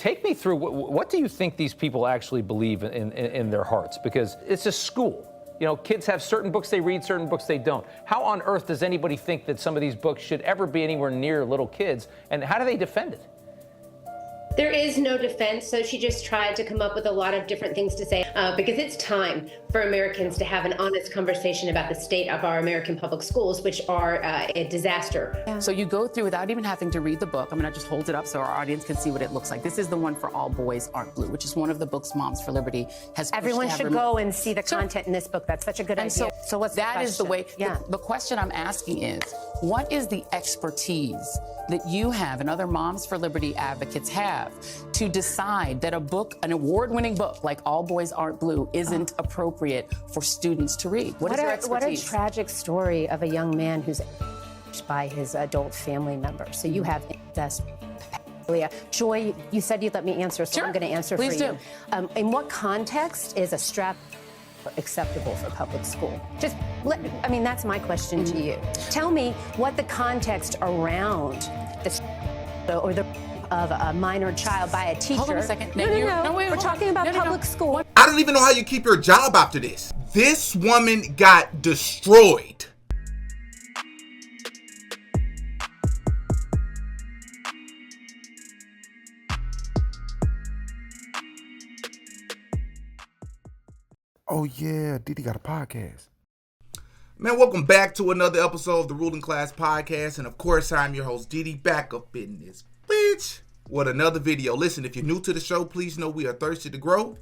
Take me through, what do you think these people actually believe in their hearts? Because it's a school. You know, kids have certain books they read, certain books they don't. How on earth does anybody think that some of these books should ever be anywhere near little kids? And how do they defend it? There is no defense, so she just tried to come up with a lot of different things to say because it's time for Americans to have an honest conversation about the state of our American public schools, which are a disaster. Yeah. So you go through without even having to read the book. I'm going to just hold it up so our audience can see what it looks like. This is the one for All Boys Aren't Blue, which is one of the books Moms for Liberty has pushed. Everyone should go and see the content in this book. That's such a good idea. So what's that is the way. Yeah. The question I'm asking is, what is the expertise that you have and other Moms for Liberty advocates have to decide that a book, an award-winning book like All Boys Aren't Blue, isn't appropriate for students to read? What is your expertise? What a tragic story of a young man who's by his adult family member. So you have incest. Joy, you said you'd let me answer, so sure. I'm going to answer Please for do. you. In what context is a strap acceptable for public school? I mean, that's my question to you. Tell me what the context around the of a minor child by a teacher. Hold on a second. No, wait, we're talking about public school. I don't even know how you keep your job after this. This woman got destroyed. Oh yeah, Didi got a podcast. Man, welcome back to another episode of the Ruling Class Podcast. And of course, I'm your host, Didi, back up in this bitch with another video. Listen, if you're new to the show, please know we are thirsty to grow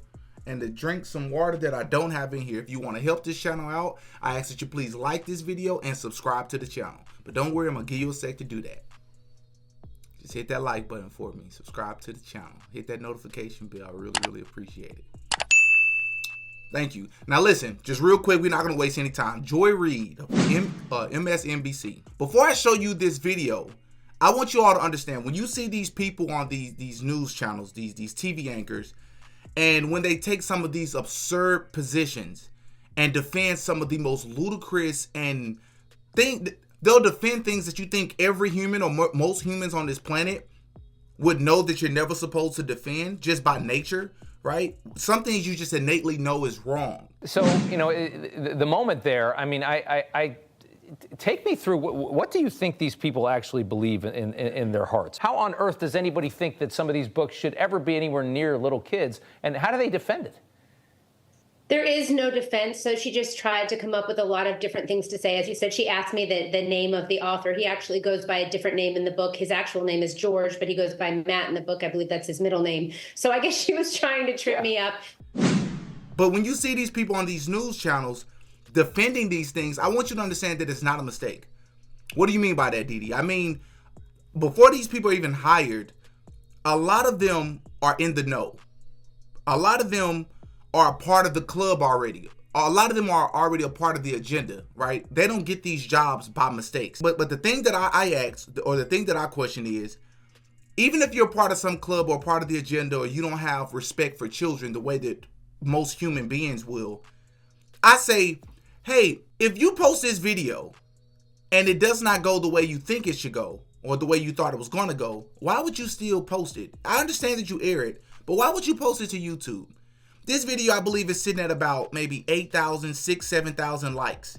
and to drink some water that I don't have in here. If you want to help this channel out, I ask that you please like this video and subscribe to the channel. But don't worry, I'm going to give you a sec to do that. Just hit that like button for me. Subscribe to the channel. Hit that notification bell. I really appreciate it. Thank you. Now listen, just real quick, we're not going to waste any time. Joy Reid of MSNBC. Before I show you this video, I want you all to understand, when you see these people on these news channels, these TV anchors, and when they take some of these absurd positions and defend some of the most ludicrous and they'll defend things that you think every human or most humans on this planet would know that you're never supposed to defend just by nature. Right? Some things you just innately know is wrong. So, you know, the moment there, I mean, I take me through, what do you think these people actually believe in their hearts? How on earth does anybody think that some of these books should ever be anywhere near little kids? And how do they defend it? There is no defense, so she just tried to come up with a lot of different things to say. As you said, she asked me the name of the author. He actually goes by a different name in the book. His actual name is George, but he goes by Matt in the book. I believe that's his middle name. So I guess she was trying to trip me up. But when you see these people on these news channels defending these things, I want you to understand that it's not a mistake. What do you mean by that, Didi? I mean, before these people are even hired, a lot of them are in the know. A lot of them are a part of the club already. A lot of them are already a part of the agenda, right? They don't get these jobs by mistakes. But the thing that I ask, or the thing that I question is, even if you're part of some club or part of the agenda, or you don't have respect for children the way that most human beings will, I say, hey, if you post this video and it does not go the way you think it should go, or the way you thought it was going to go, why would you still post it? I understand that you air it, but why would you post it to YouTube? This video, I believe, is sitting at about maybe 8,000, 6,000, 7,000 likes.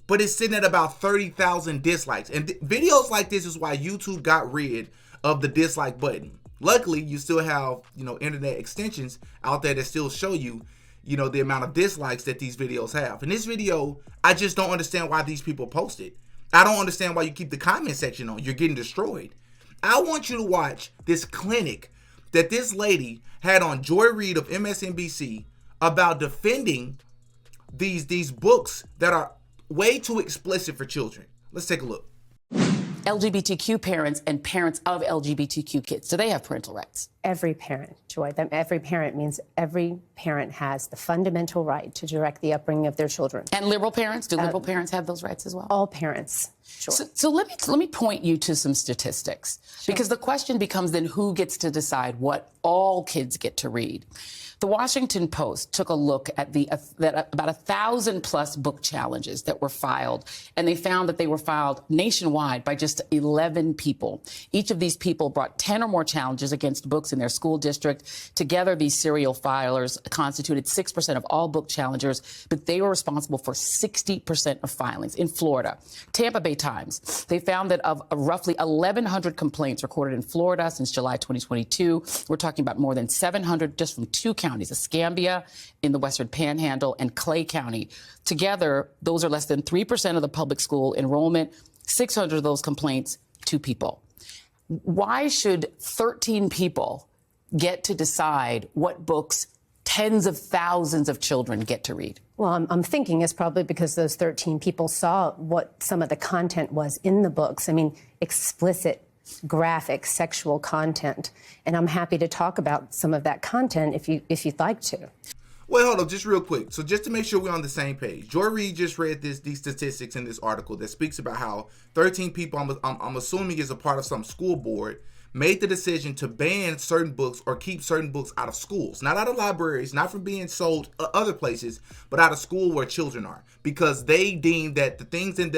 But it's sitting at about 30,000 dislikes. And videos like this is why YouTube got rid of the dislike button. Luckily, you still have, internet extensions out there that still show you, the amount of dislikes that these videos have. In this video, I just don't understand why these people post it. I don't understand why you keep the comment section on. You're getting destroyed. I want you to watch this clinic that this lady had on Joy Reid of MSNBC about defending these books that are way too explicit for children. Let's take a look. LGBTQ parents and parents of LGBTQ kids, do they have parental rights? Every parent, Joy. Every parent means every parent has the fundamental right to direct the upbringing of their children. And liberal parents? Do liberal parents have those rights as well? All parents. Sure. So let me point you to some statistics, because the question becomes then who gets to decide what all kids get to read. The Washington Post took a look at about 1,000+ book challenges that were filed, and they found that they were filed nationwide by just 11 people. Each of these people brought 10 or more challenges against books in their school district. Together, these serial filers constituted 6% of all book challengers, but they were responsible for 60% of filings. In Florida, Tampa Bay Times, they found that of roughly 1,100 complaints recorded in Florida since July 2022, we're talking about more than 700 just from two counties, Escambia in the Western Panhandle and Clay County. Together, those are less than 3% of the public school enrollment, 600 of those complaints, 2 people. Why should 13 people get to decide what books tens of thousands of children get to read? Well, I'm thinking it's probably because those 13 people saw what some of the content was in the books. I mean, explicit, graphic, sexual content. And I'm happy to talk about some of that content if you'd like to. Wait, hold up, just real quick. So just to make sure we're on the same page, Joy Reid just read these statistics in this article that speaks about how 13 people, I'm assuming is a part of some school board, made the decision to ban certain books or keep certain books out of schools. Not out of libraries, not from being sold other places, but out of school where children are. Because they deemed that the things in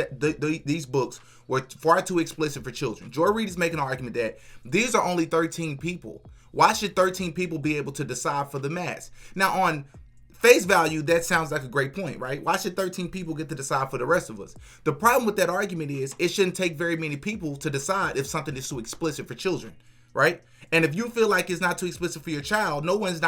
these books were far too explicit for children. Joy Reid is making an argument that these are only 13 people. Why should 13 people be able to decide for the mass? Now, on face value, that sounds like a great point, right? Why should 13 people get to decide for the rest of us? The problem with that argument is it shouldn't take very many people to decide if something is too explicit for children, right? And if you feel like it's not too explicit for your child, no one's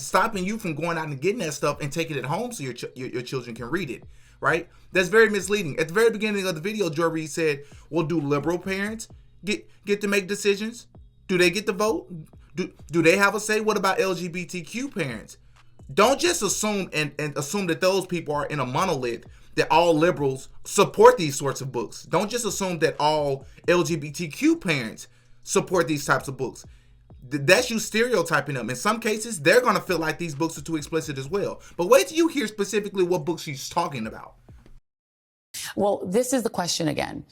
stopping you from going out and getting that stuff and taking it home so your children can read it, right? That's very misleading. At the very beginning of the video, Joy Reid said, well, do liberal parents get to make decisions? Do they get to vote? Do they have a say? What about LGBTQ parents? Don't just assume and assume that those people are in a monolith, that all liberals support these sorts of books. Don't just assume that all LGBTQ parents support these types of books. That's you stereotyping them. In some cases, they're going to feel like these books are too explicit as well. But wait till you hear specifically what books she's talking about. Well, this is the question again.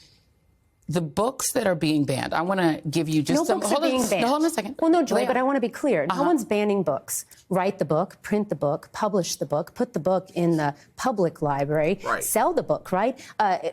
The books that are being banned, I want to give you just some... Books are being banned. No, hold on a second. Well, no, Joy, but I want to be clear. No one's banning books. Write the book, print the book, publish the book, put the book in the public library, sell the book, right?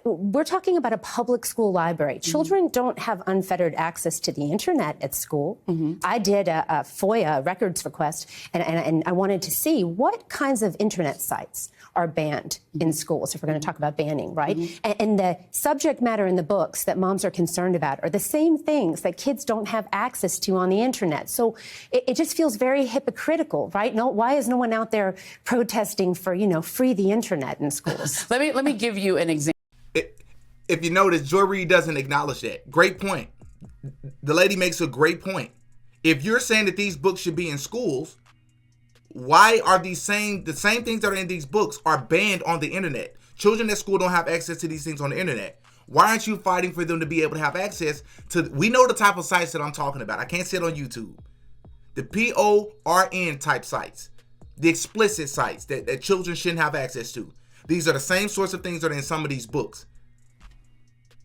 We're talking about a public school library. Children don't have unfettered access to the internet at school. I did a FOIA records request, and I wanted to see what kinds of internet sites are banned in schools, if we're going to talk about banning, right? And the subject matter in the books that moms are concerned about are the same things that kids don't have access to on the internet. So it just feels very hypocritical, right? No, why is no one out there protesting for, free the internet in schools? Let me give you an example. If you notice, Joy Reid doesn't acknowledge that. Great point. The lady makes a great point. If you're saying that these books should be in schools, why are the same things that are in these books are banned on the internet? Children at school don't have access to these things on the internet. Why aren't you fighting for them to be able to have access to, we know the type of sites that I'm talking about. I can't say it on YouTube. The PORN type sites, the explicit sites that children shouldn't have access to. These are the same sorts of things that are in some of these books.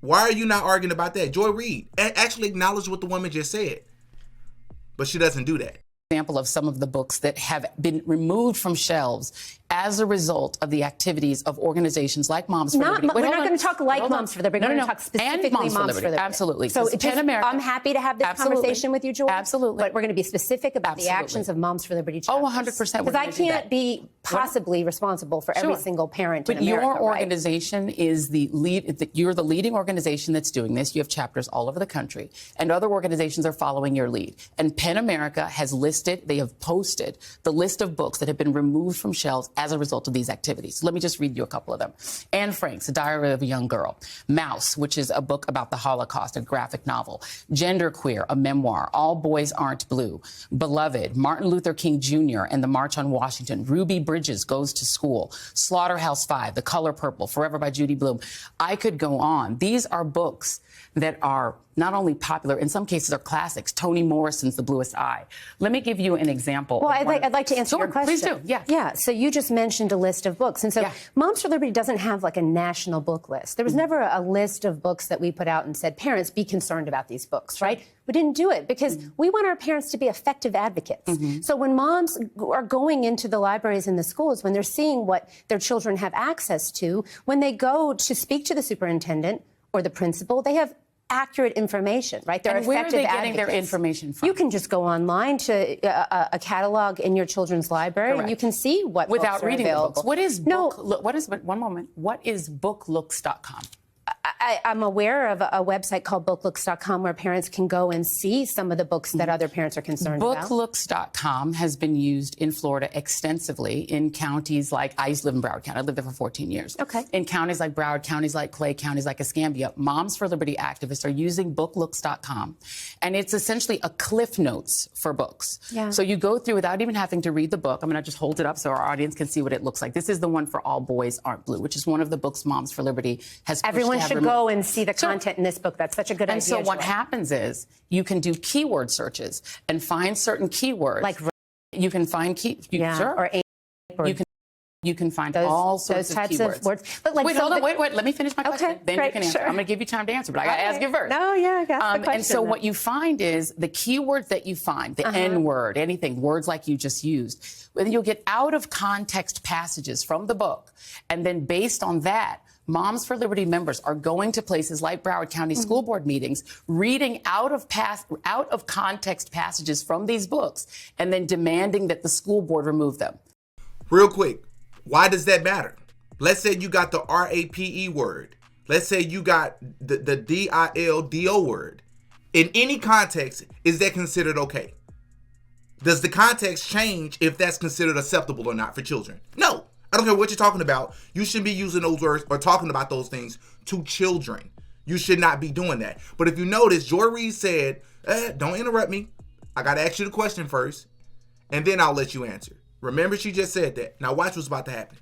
Why are you not arguing about that? Joy Reid actually acknowledged what the woman just said, but she doesn't do that. Example of some of the books that have been removed from shelves as a result of the activities of organizations like Moms for Liberty. We're not going to talk like Moms for Liberty. We're going to talk specifically Moms for Liberty. Absolutely. So I'm happy to have this conversation with you, Joy. Absolutely. But we're going to be specific about the actions of Moms for Liberty chapters. Oh, 100%. Because I can't be possibly responsible for every single parent in America. But your organization is the lead. You're the leading organization that's doing this. You have chapters all over the country, and other organizations are following your lead. And PEN America has listed, they have posted the list of books that have been removed from shelves as a result of these activities. Let me just read you a couple of them. Anne Frank's A Diary of a Young Girl. Mouse, which is a book about the Holocaust, a graphic novel. Genderqueer, a memoir. All Boys Aren't Blue. Beloved, Martin Luther King Jr. and the March on Washington. Ruby Bridges Goes to School. Slaughterhouse 5, The Color Purple, Forever by Judy Blume. I could go on. These are books that are not only popular, in some cases are classics. Toni Morrison's The Bluest Eye. Let me give you an example. Well, I'd like to answer your question. Please do. Yeah. Yeah. So you just mentioned a list of books. And so Moms for Liberty doesn't have like a national book list. There was never a list of books that we put out and said, parents, be concerned about these books, right? We didn't do it because we want our parents to be effective advocates. So when moms are going into the libraries and the schools, when they're seeing what their children have access to, when they go to speak to the superintendent or the principal, they have accurate information, right? They're and where are effective they getting advocates. their information from? You can just go online to a catalog in your children's library, and you can see what without books are reading available. the books. What is one moment? What is booklooks.com? I'm aware of a website called booklooks.com where parents can go and see some of the books that other parents are concerned about. Booklooks.com has been used in Florida extensively in counties like, I used to live in Broward County. I lived there for 14 years. Okay. In counties like Broward, counties like Clay, counties like Escambia, Moms for Liberty activists are using booklooks.com. And it's essentially a Cliff Notes for books. Yeah. So you go through without even having to read the book. I'm going to just hold it up so our audience can see what it looks like. This is the one for All Boys Aren't Blue, which is one of the books Moms for Liberty has pushed Everyone to have should removed. go and see the content in this book. That's such a good idea. And so what Joy. happens is you can do keyword searches and find certain keywords. Like you can find sure. Or you can find those, all sorts those types keywords. of words. But like wait, hold on, wait. Let me finish my question. Okay, Then great, you can answer. sure. I'm going to give you time to answer, but I got to ask you first. No, yeah, I got the question. And so what you find is the keywords that you find, the N-word, anything, words like you just used, then you'll get out of context passages from the book, and then based on that, Moms for Liberty members are going to places like Broward County School Board meetings, reading out of context passages from these books, and then demanding that the school board remove them. Real quick, why does that matter? Let's say you got the RAPE word. Let's say you got the DILDO word. In any context, is that considered okay? Does the context change if that's considered acceptable or not for children? No. I don't care what you're talking about. You shouldn't be using those words or talking about those things to children. You should not be doing that. But if you notice, Joy Reid said, don't interrupt me. I got to ask you the question first, and then I'll let you answer. Remember, she just said that. Now watch what's about to happen.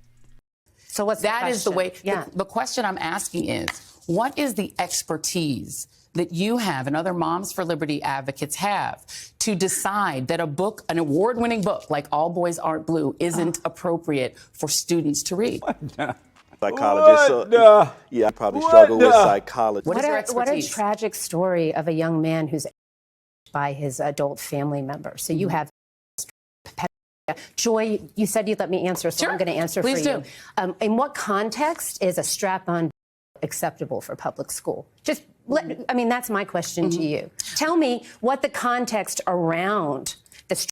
So what's that is the way. Yeah. The question I'm asking is, what is the expertise that you have and other Moms for Liberty advocates have to decide that a book, an award-winning book like All Boys Aren't Blue, isn't appropriate for students to read? Psychologist. So, yeah, I probably struggle with psychology. What is your expertise? What a tragic story of a young man who's by his adult family member. So you have Joy, you said you'd let me answer, so I'm going to answer Please for do. you. In what context is a strap-on acceptable for public school? I mean, that's my question to you. Tell me what the context around the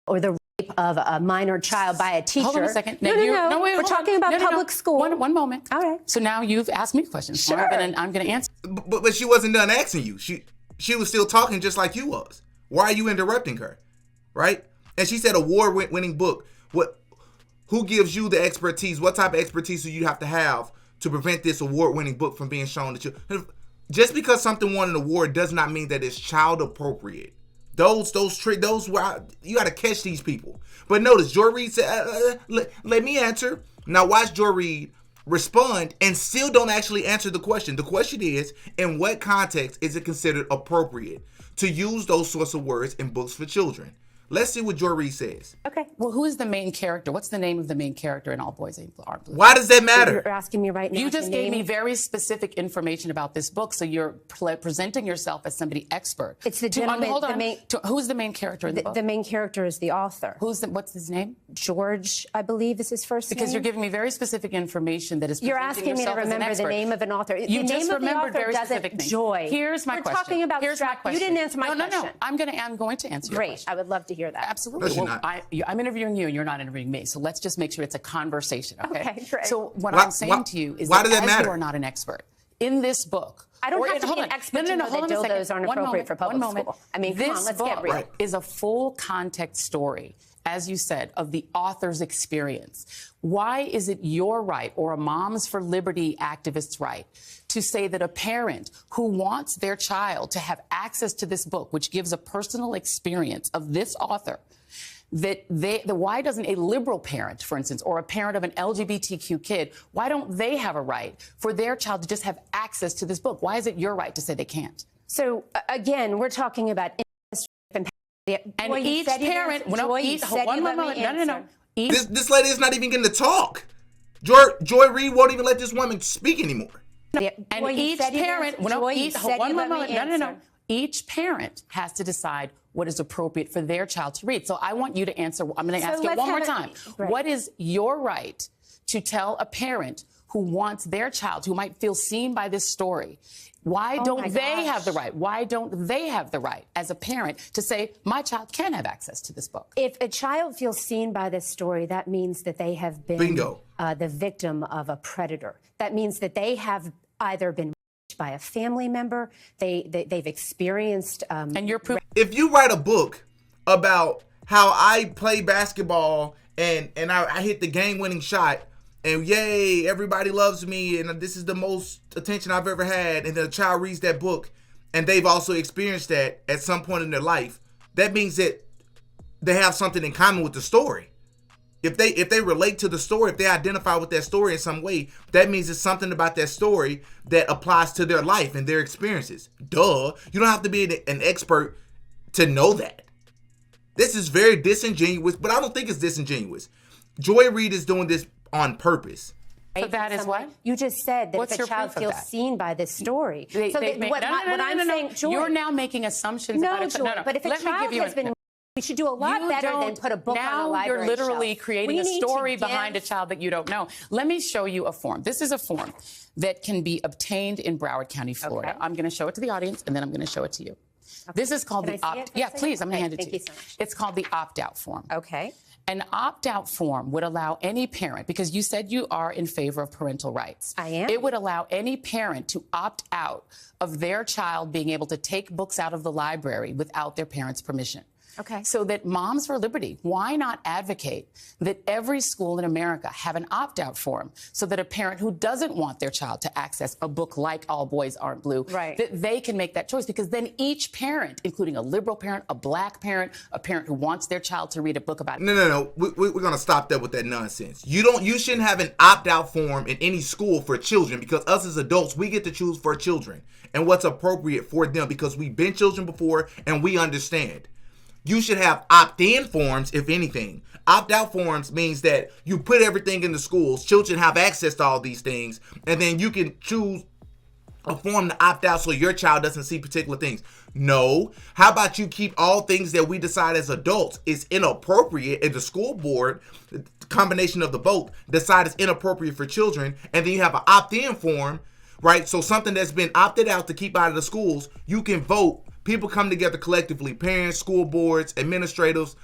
or the rape of a minor child by a teacher. Hold on a second. No, wait, we're talking about public school. One moment. All right. So now you've asked me questions. Sure. I'm going to answer. But she wasn't done asking you. She was still talking just like you was. Why are you interrupting her? Right? And she said award-winning book. Who gives you the expertise? What type of expertise do you have to prevent this award-winning book from being shown to you? Just because something won an award does not mean that it's child appropriate. You got to catch these people. But notice, Joy Reid said, let me answer. Now watch Joy Reid respond and still don't actually answer the question. The question is, in what context is it considered appropriate to use those sorts of words in books for children? Let's see what Joy Reid says. Okay. Well, who is the main character? What's the name of the main character in All Boys Aren't Blue? Why does that matter? You're asking me right now. You just to gave name- me very specific information about this book, so you're presenting yourself as somebody expert. It's the gentleman. Hold on. Who's the main character in the book? The main character is the author. What's his name? George, I believe, is his first name. Because you're giving me very specific information that is. You're presenting asking me to yourself as an remember the expert. name of an author. You the just name remembered of the author very doesn't. specific things. Joy. Here's my We're question. talking about Here's my strap. question. You didn't answer my question. No. I'm going to answer your Great. question. I would love to hear that. Absolutely. No, you're Well, not. I'm interviewing you, and you're not interviewing me. So let's just make sure it's a conversation, okay? Okay, great. So what I'm saying to you is why that does that as matter? you are not an expert in this book. I don't or have to hold be an on. expert to know hold that on a second. dildos aren't One appropriate moment, for public one moment. school. I mean, come This on, let's get book real. is a full context story, as you said, of the author's experience. Why is it your right or a Moms for Liberty activist's right to say that a parent who wants their child to have access to this book, which gives a personal experience of this author, why doesn't a liberal parent, for instance, or a parent of an LGBTQ kid, why don't they have a right for their child to just have access to this book? Why is it your right to say they can't? So again, we're talking about And each parent, This lady is not even getting to talk. Joy Reid won't even let this woman speak anymore. And each parent, each parent has to decide what is appropriate for their child to read. So I want you to answer. I'm going to ask it one more time. Right. What is your right to tell a parent who wants their child, who might feel seen by this story? Why don't they have the right? Why don't they have the right as a parent to say, my child can have access to this book? If a child feels seen by this story, that means that they have been the victim of a predator. That means that they have either been raped by a family member, they've experienced... and you're proof. If you write a book about how I play basketball and I hit the game-winning shot, and yay, everybody loves me, and this is the most attention I've ever had, and the child reads that book, and they've also experienced that at some point in their life, that means that they have something in common with the story. If they relate to the story, if they identify with that story in some way, that means it's something about that story that applies to their life and their experiences. Duh. You don't have to be an expert to know that. This is very disingenuous, but I don't think it's disingenuous. Joy Reid is doing this on purpose. So that is what? You just said that What's if your a child proof of feels that? seen by this story. What I'm saying, Joy, you're now making assumptions about it. Joy, but if a child has been... We should do a lot better than put a book on a library Now you're literally shelf. creating a story behind a child that you don't know. Let me show you a form. This is a form that can be obtained in Broward County, Florida. Okay. I'm going to show it to the audience, and then I'm going to show it to you. Okay. This is called the opt. Yeah, please. I'm going to hand it to you. Thank you so much. It's called the opt-out form. Okay. An opt-out form would allow any parent, because you said you are in favor of parental rights. I am. It would allow any parent to opt out of their child being able to take books out of the library without their parents' permission. Okay. So that Moms for Liberty, why not advocate that every school in America have an opt-out form so that a parent who doesn't want their child to access a book like All Boys Aren't Blue, that they can make that choice? Because then each parent, including a liberal parent, a black parent, a parent who wants their child to read a book about it. No. We're going to stop that with that nonsense. You shouldn't have an opt-out form in any school for children, because us as adults, we get to choose for children and what's appropriate for them, because we've been children before and we understand. You should have opt-in forms, if anything. Opt-out forms means that you put everything in the schools, children have access to all these things, and then you can choose a form to opt out so your child doesn't see particular things. No. How about you keep all things that we decide as adults is inappropriate, and the school board, the combination of the both, decide it's inappropriate for children, and then you have an opt-in form, right? So something that's been opted out to keep out of the schools, you can vote. People come together collectively, parents, school boards, administrators,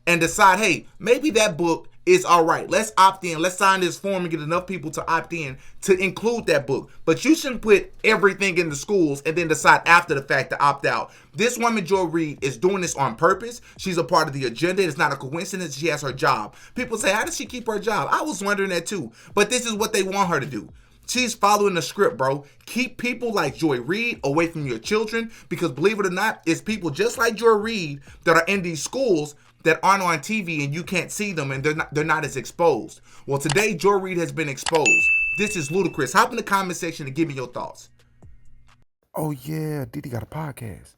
and decide, hey, maybe that book is all right. Let's opt in. Let's sign this form and get enough people to opt in to include that book. But you shouldn't put everything in the schools and then decide after the fact to opt out. This woman, Joy Reid, is doing this on purpose. She's a part of the agenda. It's not a coincidence. She has her job. People say, how does she keep her job? I was wondering that too. But this is what they want her to do. She's following the script, bro. Keep people like Joy Reid away from your children, because believe it or not, it's people just like Joy Reid that are in these schools that aren't on TV and you can't see them, and they're not as exposed. Well, today Joy Reid has been exposed. This is ludicrous. Hop in the comment section and give me your thoughts. Oh yeah, Didi got a podcast.